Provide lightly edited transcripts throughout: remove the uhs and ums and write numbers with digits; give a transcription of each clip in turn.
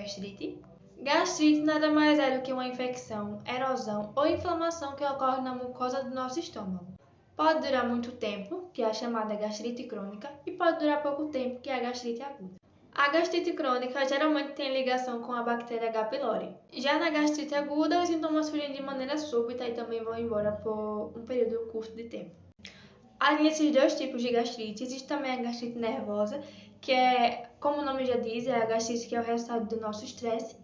gastrite? Gastrite nada mais é do que uma infecção, erosão ou inflamação que ocorre na mucosa do nosso estômago. Pode durar muito tempo, que é a chamada gastrite crônica, e pode durar pouco tempo, que é a gastrite aguda. A gastrite crônica geralmente tem ligação com a bactéria H. pylori. Já na gastrite aguda, os sintomas surgem de maneira súbita e também vão embora por um período curto de tempo. Além desses dois tipos de gastrite, existe também a gastrite nervosa, que é, como o nome já diz, é a gastrite que é o resultado do nosso estresse.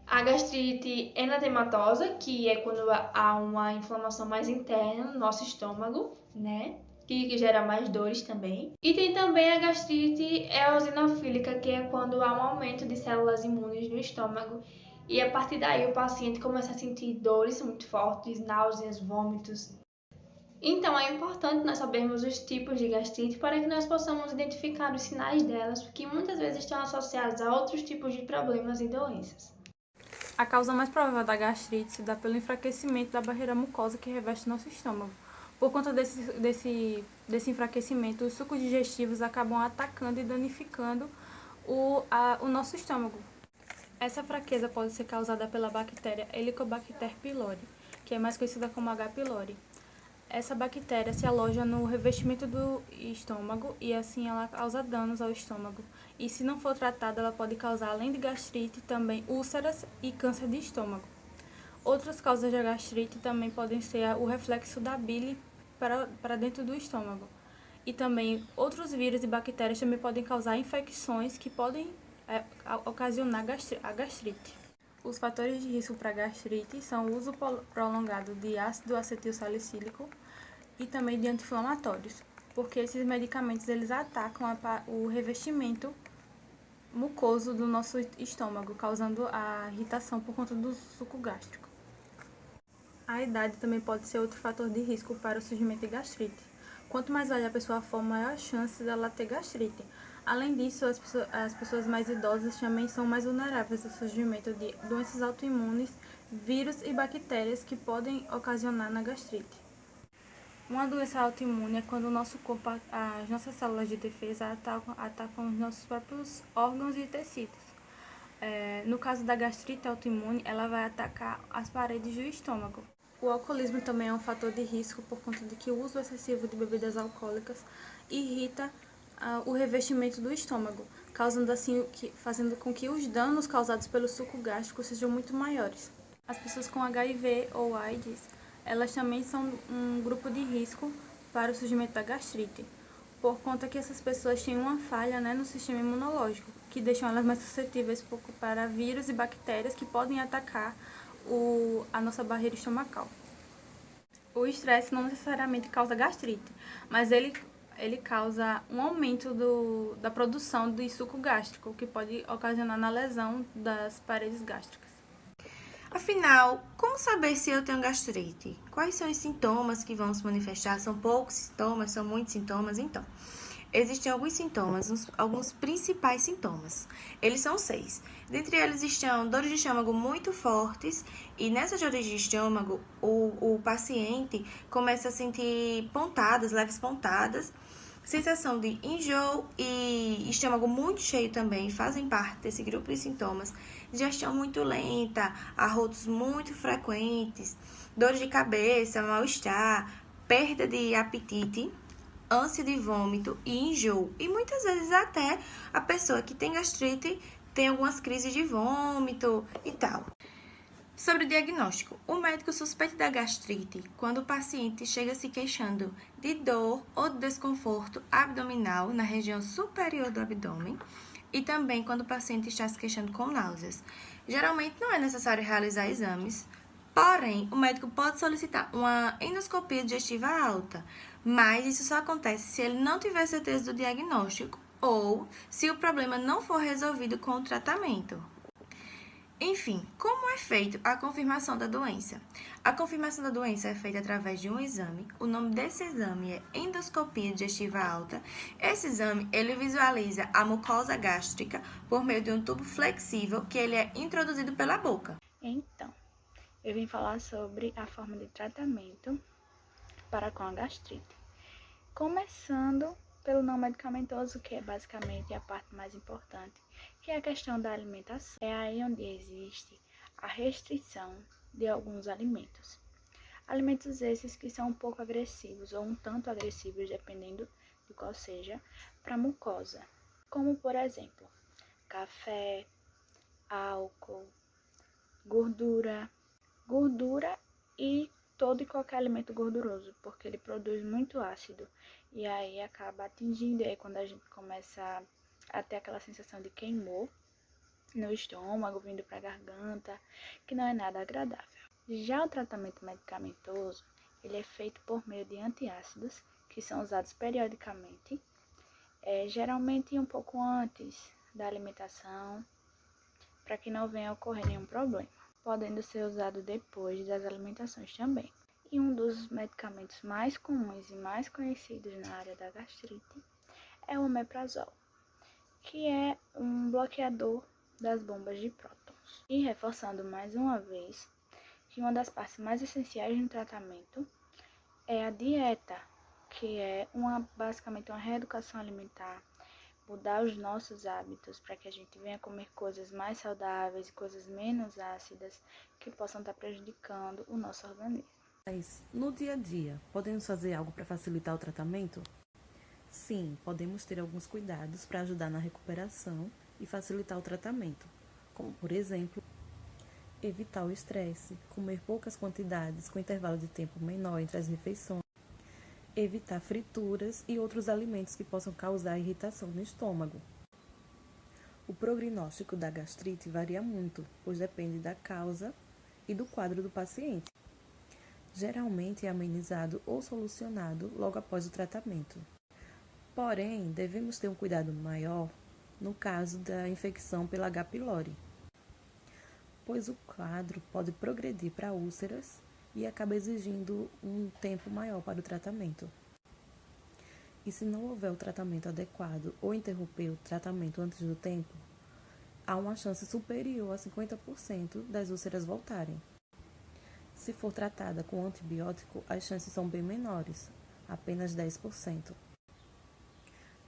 A gastrite enatematosa, que é quando há uma inflamação mais interna no nosso estômago, né? Que gera mais dores também. E tem também a gastrite eosinofílica, que é quando há um aumento de células imunes no estômago e a partir daí o paciente começa a sentir dores muito fortes, náuseas, vômitos. Então é importante nós sabermos os tipos de gastrite para que nós possamos identificar os sinais delas, porque muitas vezes estão associados a outros tipos de problemas e doenças. A causa mais provável da gastrite se dá pelo enfraquecimento da barreira mucosa que reveste nosso estômago. Por conta desse enfraquecimento, os sucos digestivos acabam atacando e danificando o nosso estômago. Essa fraqueza pode ser causada pela bactéria Helicobacter pylori, que é mais conhecida como H. pylori. Essa bactéria se aloja no revestimento do estômago e assim ela causa danos ao estômago. E se não for tratada, ela pode causar, além de gastrite, também úlceras e câncer de estômago. Outras causas da gastrite também podem ser o reflexo da bile para dentro do estômago. E também outros vírus e bactérias também podem causar infecções que podem ocasionar a gastrite. Os fatores de risco para gastrite são o uso prolongado de ácido acetil salicílico e também de anti-inflamatórios, porque esses medicamentos eles atacam o revestimento mucoso do nosso estômago, causando a irritação por conta do suco gástrico. A idade também pode ser outro fator de risco para o surgimento de gastrite. Quanto mais velha a pessoa for, maior a chance dela ter gastrite. Além disso, as pessoas mais idosas também são mais vulneráveis ao surgimento de doenças autoimunes, vírus e bactérias que podem ocasionar na gastrite. Uma doença autoimune é quando o nosso corpo, as nossas células de defesa atacam os nossos próprios órgãos e tecidos. No caso da gastrite autoimune, ela vai atacar as paredes do estômago. O alcoolismo também é um fator de risco por conta de que o uso excessivo de bebidas alcoólicas irrita o revestimento do estômago, fazendo com que os danos causados pelo suco gástrico sejam muito maiores. As pessoas com HIV ou AIDS, elas também são um grupo de risco para o surgimento da gastrite, por conta que essas pessoas têm uma falha, no sistema imunológico, que deixam elas mais suscetíveis para vírus e bactérias que podem atacar a nossa barreira estomacal. O estresse não necessariamente causa gastrite, mas ele causa um aumento da produção de suco gástrico, que pode ocasionar na lesão das paredes gástricas. Afinal, como saber se eu tenho gastrite? Quais são os sintomas que vão se manifestar? São poucos sintomas? São muitos sintomas? Então, existem alguns sintomas, alguns principais sintomas. Eles são 6. Dentre eles estão dores de estômago muito fortes e nessas dores de estômago o paciente começa a sentir pontadas, leves pontadas, sensação de enjoo e estômago muito cheio também fazem parte desse grupo de sintomas. Digestão muito lenta, arrotos muito frequentes, dores de cabeça, mal-estar, perda de apetite, ânsia de vômito e enjoo. E muitas vezes até a pessoa que tem gastrite tem algumas crises de vômito e tal. Sobre o diagnóstico, o médico suspeita da gastrite quando o paciente chega se queixando de dor ou de desconforto abdominal na região superior do abdômen e também quando o paciente está se queixando com náuseas. Geralmente não é necessário realizar exames, porém o médico pode solicitar uma endoscopia digestiva alta, mas isso só acontece se ele não tiver certeza do diagnóstico ou se o problema não for resolvido com o tratamento. Enfim, como é feita a confirmação da doença? A confirmação da doença é feita através de um exame. O nome desse exame é endoscopia digestiva alta. Esse exame, ele visualiza a mucosa gástrica por meio de um tubo flexível que ele é introduzido pela boca. Então, eu vim falar sobre a forma de tratamento para com a gastrite. Começando pelo não medicamentoso, que é basicamente a parte mais importante, que é a questão da alimentação. É aí onde existe a restrição de alguns alimentos. Alimentos esses que são um pouco agressivos ou um tanto agressivos, dependendo de qual seja, para a mucosa, como por exemplo, café, álcool, gordura e todo e qualquer alimento gorduroso, porque ele produz muito ácido e aí acaba atingindo, e aí quando a gente começa a ter aquela sensação de queimor no estômago, vindo para a garganta, que não é nada agradável. Já o tratamento medicamentoso, ele é feito por meio de antiácidos, que são usados periodicamente, geralmente um pouco antes da alimentação, para que não venha a ocorrer nenhum problema, podendo ser usado depois das alimentações também. E um dos medicamentos mais comuns e mais conhecidos na área da gastrite é o omeprazol, que é um bloqueador das bombas de prótons. E reforçando mais uma vez que uma das partes mais essenciais no tratamento é a dieta, que é basicamente uma reeducação alimentar, mudar os nossos hábitos para que a gente venha comer coisas mais saudáveis e coisas menos ácidas que possam estar prejudicando o nosso organismo. Mas, no dia a dia, podemos fazer algo para facilitar o tratamento? Sim, podemos ter alguns cuidados para ajudar na recuperação e facilitar o tratamento, como, por exemplo, evitar o estresse, comer poucas quantidades com intervalo de tempo menor entre as refeições, evitar frituras e outros alimentos que possam causar irritação no estômago. O prognóstico da gastrite varia muito, pois depende da causa e do quadro do paciente. Geralmente é amenizado ou solucionado logo após o tratamento. Porém, devemos ter um cuidado maior no caso da infecção pela H. pylori, pois o quadro pode progredir para úlceras e acaba exigindo um tempo maior para o tratamento. E se não houver o tratamento adequado ou interromper o tratamento antes do tempo, há uma chance superior a 50% das úlceras voltarem. Se for tratada com antibiótico, as chances são bem menores, apenas 10%.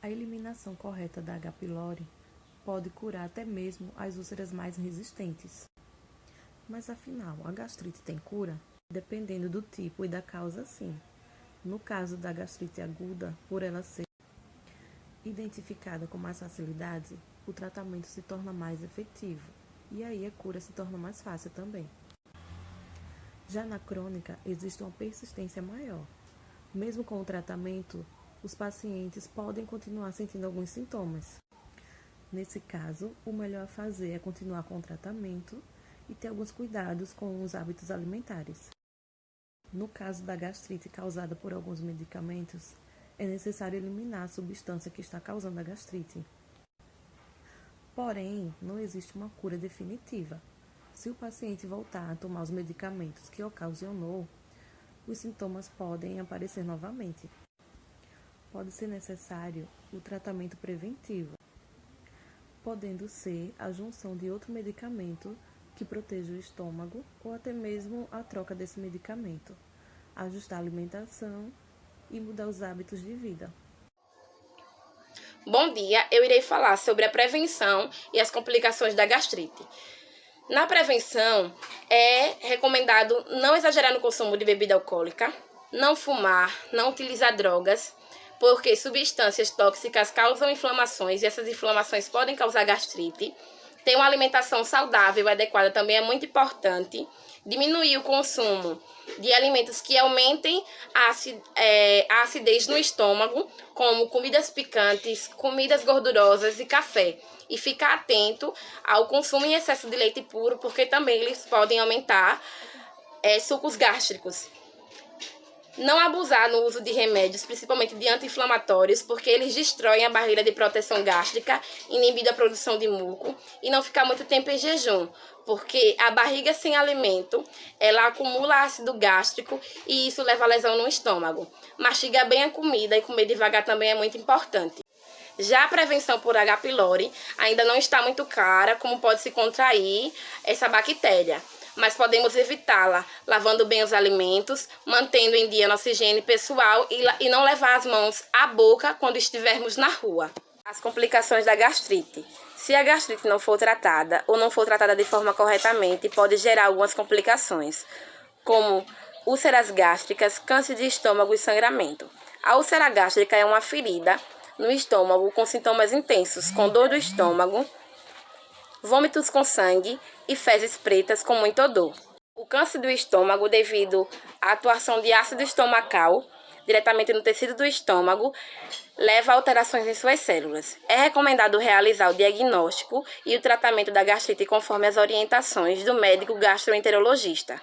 A eliminação correta da H. pylori pode curar até mesmo as úlceras mais resistentes. Mas afinal, a gastrite tem cura? Dependendo do tipo e da causa, sim. No caso da gastrite aguda, por ela ser identificada com mais facilidade, o tratamento se torna mais efetivo e aí a cura se torna mais fácil também. Já na crônica, existe uma persistência maior. Mesmo com o tratamento, os pacientes podem continuar sentindo alguns sintomas. Nesse caso, o melhor a fazer é continuar com o tratamento e ter alguns cuidados com os hábitos alimentares. No caso da gastrite causada por alguns medicamentos, é necessário eliminar a substância que está causando a gastrite. Porém, não existe uma cura definitiva. Se o paciente voltar a tomar os medicamentos que ocasionou, os sintomas podem aparecer novamente. Pode ser necessário o tratamento preventivo, podendo ser a junção de outro medicamento que proteja o estômago ou até mesmo a troca desse medicamento, ajustar a alimentação e mudar os hábitos de vida. Bom dia, eu irei falar sobre a prevenção e as complicações da gastrite. Na prevenção, é recomendado não exagerar no consumo de bebida alcoólica, não fumar, não utilizar drogas, porque substâncias tóxicas causam inflamações e essas inflamações podem causar gastrite. Ter uma alimentação saudável e adequada também é muito importante. Diminuir o consumo de alimentos que aumentem a acidez no estômago, como comidas picantes, comidas gordurosas e café. E ficar atento ao consumo em excesso de leite puro, porque também eles podem aumentar sucos gástricos. Não abusar no uso de remédios, principalmente de anti-inflamatórios, porque eles destroem a barreira de proteção gástrica, inibindo a produção de muco, e não ficar muito tempo em jejum, porque a barriga sem alimento, ela acumula ácido gástrico e isso leva a lesão no estômago. Mastigar bem a comida e comer devagar também é muito importante. Já a prevenção por H. pylori ainda não está muito clara como pode se contrair essa bactéria. mas podemos evitá-la lavando bem os alimentos, mantendo em dia nossa higiene pessoal e não levar as mãos à boca quando estivermos na rua. As complicações da gastrite. Se a gastrite não for tratada ou não for tratada de forma corretamente, pode gerar algumas complicações, como úlceras gástricas, câncer de estômago e sangramento. A úlcera gástrica é uma ferida no estômago com sintomas intensos, com dor do estômago, vômitos com sangue e fezes pretas com muito odor. O câncer do estômago, devido à atuação de ácido estomacal diretamente no tecido do estômago, leva a alterações em suas células. É recomendado realizar o diagnóstico e o tratamento da gastrite conforme as orientações do médico gastroenterologista.